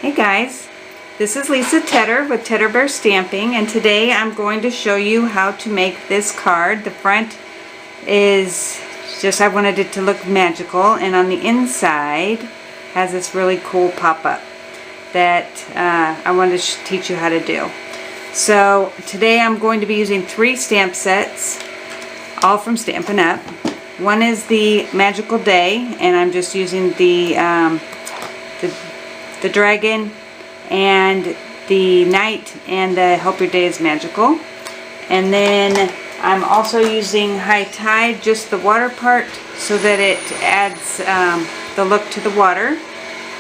Hey guys, this is Lisa Tedder with Tedder Bear Stamping, and today I'm going to show you how to make this card. The front is just, I wanted it to look magical, and on the inside has this really cool pop-up that I wanted to teach you how to do. So today I'm going to be using 3 stamp sets, all from Stampin' Up. One is the Magical Day, and I'm just using the dragon and the knight and the Hope Your Day is Magical. And then I'm also using High Tide, just the water part, so that it adds the look to the water.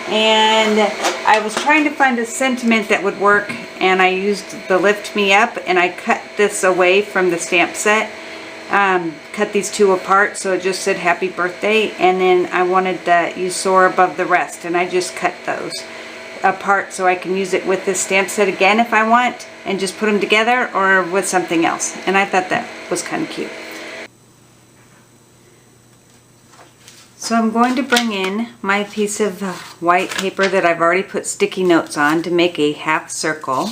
And I was trying to find a sentiment that would work, and I used the Lift Me Up, and I cut this away from the stamp set. Cut these two apart so it just said happy birthday, and then I wanted that you soar above the rest, and I just cut those apart so I can use it with this stamp set again if I want, and just put them together or with something else, and I thought that was kind of cute. So I'm going to bring in my piece of white paper that I've already put sticky notes on to make a half circle,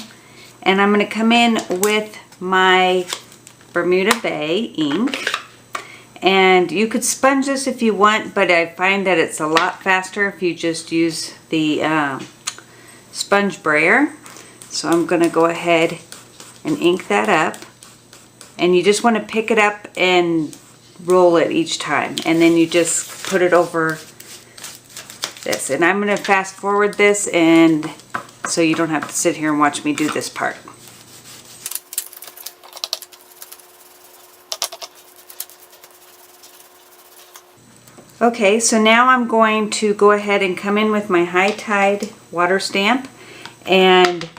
and I'm going to come in with my Bermuda Bay ink, and you could sponge this if you want, but I find that it's a lot faster if you just use the sponge brayer. So I'm going to go ahead and ink that up, and you just want to pick it up and roll it each time, and then you just put it over this. And I'm going to fast forward this, and so you don't have to sit here and watch me do this part. Okay, so now I'm going to go ahead and come in with my High Tide water stamp and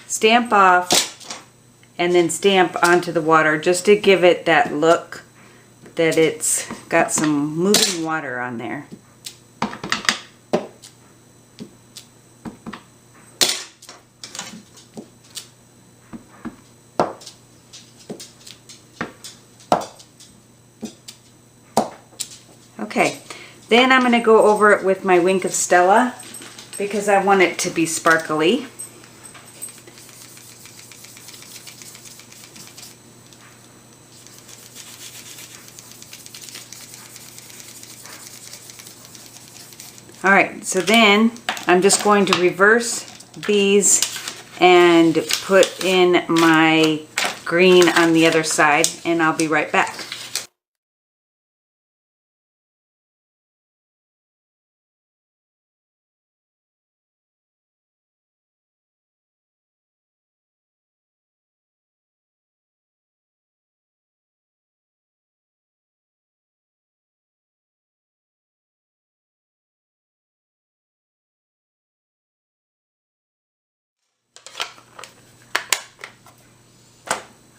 stamp off and then stamp onto the water, just to give it that look that it's got some moving water on there. Okay, then I'm going to go over it with my Wink of Stella because I want it to be sparkly. Alright, so then I'm just going to reverse these and put in my green on the other side, and I'll be right back.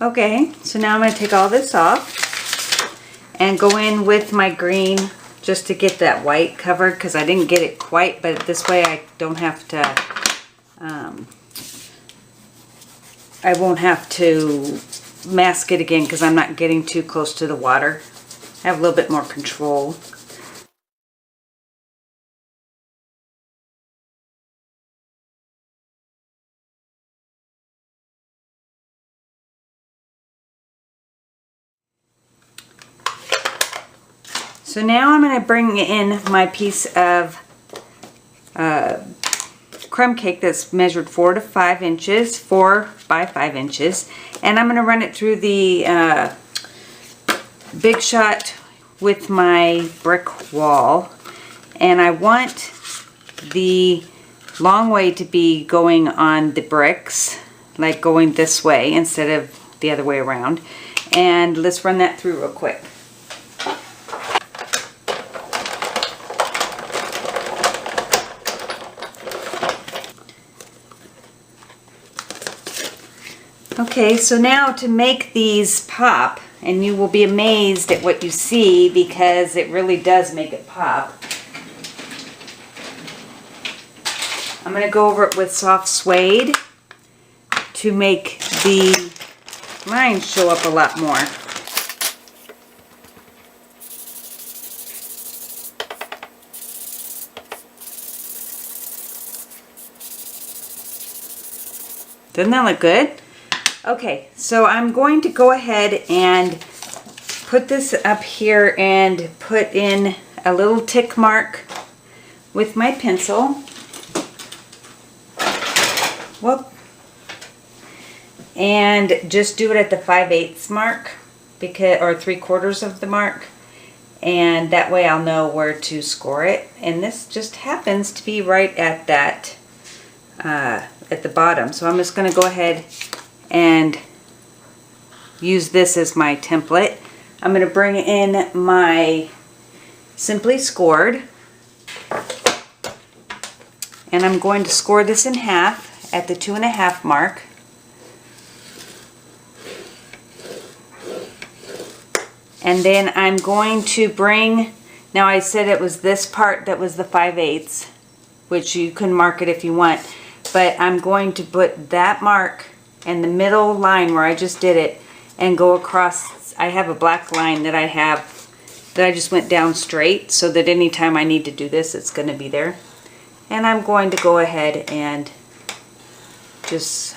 Okay, so now I'm going to take all this off and go in with my green just to get that white covered, because I didn't get it quite, but this way I don't have to, I won't have to mask it again because I'm not getting too close to the water. I have a little bit more control. So now I'm going to bring in my piece of crumb cake that's measured 4 to 5 inches, 4 by 5 inches, and I'm going to run it through the Big Shot with my brick wall, and I want the long way to be going on the bricks, like going this way instead of the other way around. And let's run that through real quick. Okay, so now to make these pop, and you will be amazed at what you see because it really does make it pop. I'm going to go over it with soft suede to make the lines show up a lot more. Doesn't that look good? Okay, so I'm going to go ahead and put this up here and put in a little tick mark with my pencil. Whoop. And just do it at the 5/8 mark, because, or 3/4 of the mark, and that way I'll know where to score it. And this just happens to be right at that at the bottom. So I'm just going to go ahead and use this as my template. I'm going to bring in my Simply Scored, and I'm going to score this in half at the 2.5 mark. And then I'm going to bring, now I said it was this part that was the 5/8, which you can mark it if you want, but I'm going to put that mark in the middle line where I just did it and go across. I have a black line that I just went down straight, so that anytime I need to do this, it's going to be there. And I'm going to go ahead and just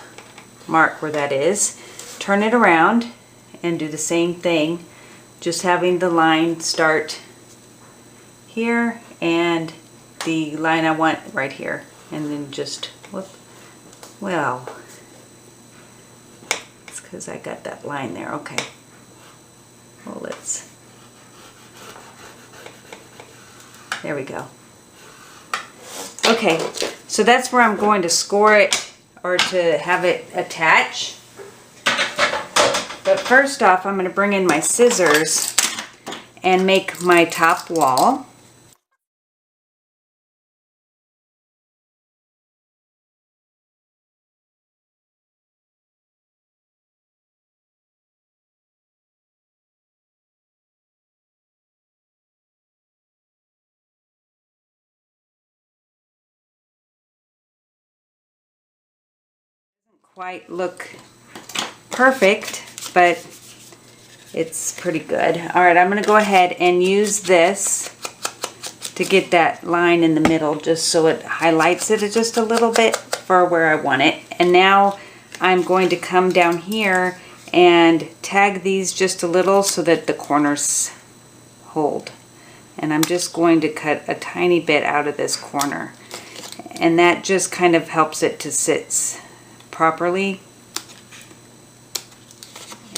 mark where that is, turn it around, and do the same thing, just having the line start here and the line I want right here, and then just whoop. Well, it's because I got that line there. Okay, well, there we go. Okay, so that's where I'm going to score it, or to have it attach. But first off, I'm going to bring in my scissors and make my top wall. Doesn't quite look perfect, but it's pretty good. All right, I'm going to go ahead and use this to get that line in the middle, just so it highlights it just a little bit for where I want it. And now I'm going to come down here and tag these just a little so that the corners hold. And I'm just going to cut a tiny bit out of this corner. And that just kind of helps it to sit properly.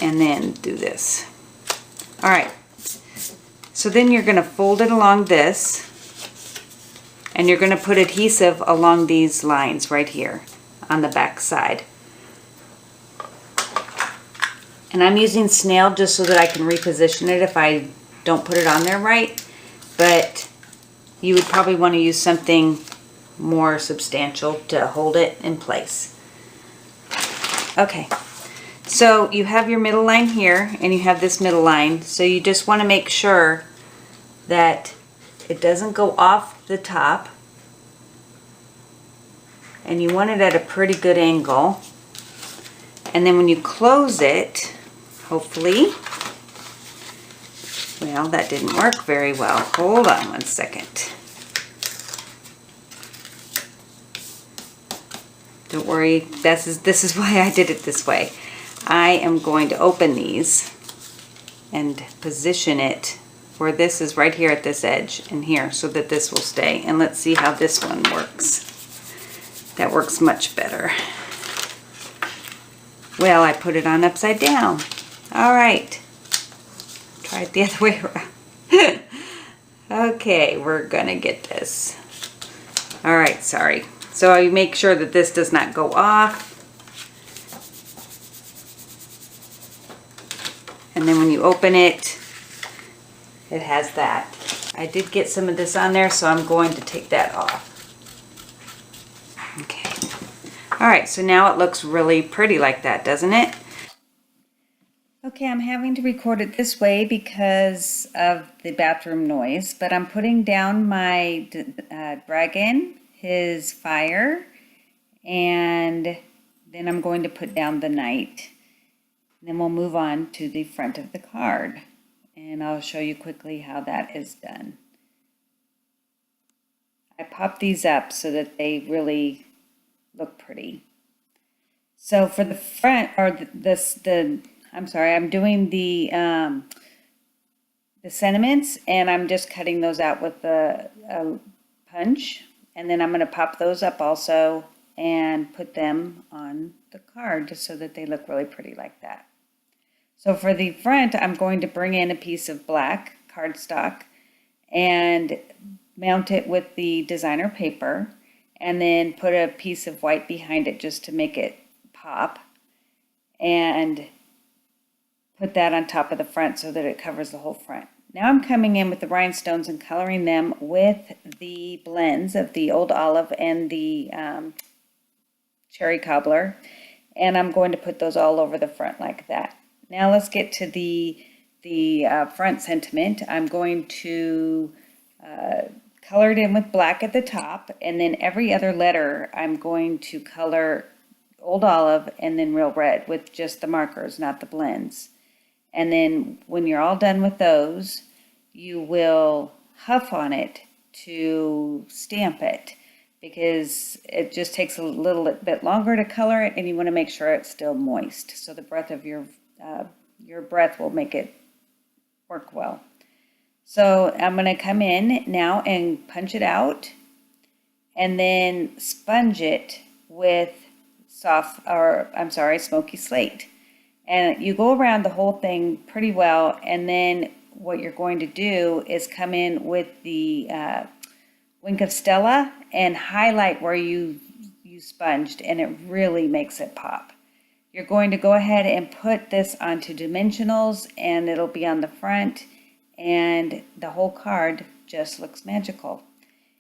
And then do this. All right, so then you're going to fold it along this, and you're going to put adhesive along these lines right here on the back side. And I'm using snail just so that I can reposition it if I don't put it on there right, but you would probably want to use something more substantial to hold it in place. Okay. So you have your middle line here, and you have this middle line, so you just want to make sure that it doesn't go off the top, and you want it at a pretty good angle. And then when you close it, hopefully, well, that didn't work very well. Hold on one second. Don't worry, this is why I did it this way. I am going to open these and position it where this is right here at this edge and here, so that this will stay. And let's see how this one works. That works much better. Well, I put it on upside down. All right. Try it the other way around. Okay, we're gonna get this. All right, sorry. So you make sure that this does not go off. And then when you open it, it has that. I did get some of this on there, so I'm going to take that off. Okay. All right, so now it looks really pretty like that, doesn't it? Okay, I'm having to record it this way because of the bathroom noise, but I'm putting down my dragon, his fire, and then I'm going to put down the knight. Then we'll move on to the front of the card, and I'll show you quickly how that is done. I pop these up so that they really look pretty. So for the front, or I'm sorry, I'm doing the sentiments, and I'm just cutting those out with the punch. And then I'm going to pop those up also and put them on the card just so that they look really pretty like that. So for the front, I'm going to bring in a piece of black cardstock and mount it with the designer paper, and then put a piece of white behind it just to make it pop, and put that on top of the front so that it covers the whole front. Now I'm coming in with the rhinestones and coloring them with the blends of the Old Olive and the Cherry Cobbler, and I'm going to put those all over the front like that. Now let's get to the front sentiment. I'm going to color it in with black at the top, and then every other letter I'm going to color Old Olive and then real red with just the markers, not the blends. And then when you're all done with those, you will huff on it to stamp it, because it just takes a little bit longer to color it, and you want to make sure it's still moist. So the breath of your breath will make it work well. So I'm going to come in now and punch it out, and then sponge it with smoky slate. And you go around the whole thing pretty well, and then what you're going to do is come in with the Wink of Stella and highlight where you sponged, and it really makes it pop. You're going to go ahead and put this onto dimensionals, and it'll be on the front, and the whole card just looks magical.